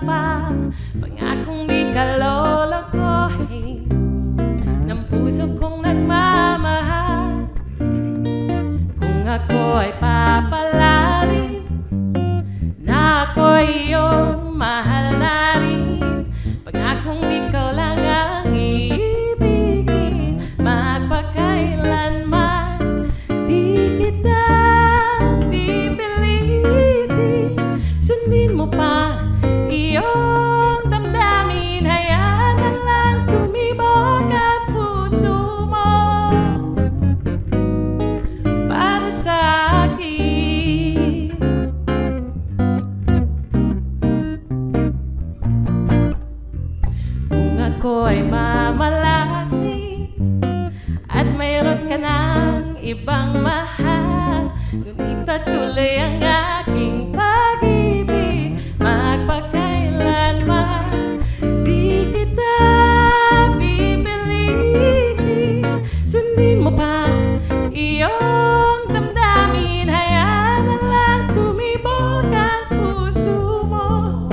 pa, pangakong di ka lolokohin ng puso kong nagmamahal. Kung ako ay papalarin na ako'y iyong mahal na rin, pangakong di ko lang ang iibigin, magpakailanman di kita pipilitin. Sundin mo pa iyong damdamin, hayaan na lang tumibok ang puso mo para sa akin. Kung ako ay mamalasin at mayroon ka ng ibang mahal, ngunit patuloy ang aking pag-ibig, magpakailanman di kita pipilitin. Sundin mo pa iyong damdamin, hayaan na lang tumibok ang puso mo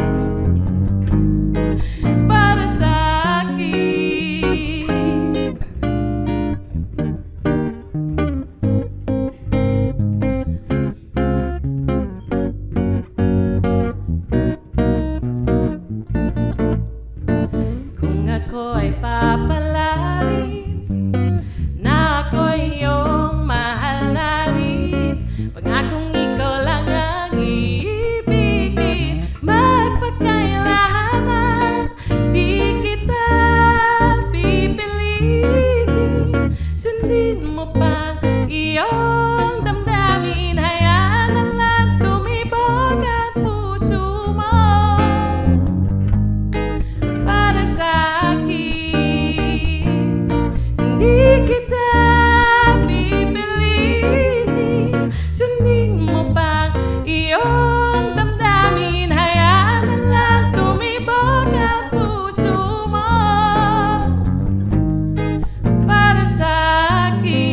para sa akin. Kung ako ay papalarin na ako'y iyong mahal na rin, pangakong ikaw lang ang iibigin, magpakailanman di kita pipilitin. Sundin mo pa iyong damdamin, hayaan na lang tumibok ang puso mo para sa akin. Hindi kita pipilitin. Sundin mo pa iyong damdamin, hayaan na lang tumibok ang puso mo para sa akin.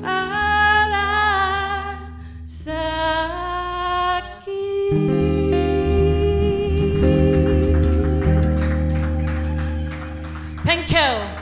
Para sa akin. Thank you.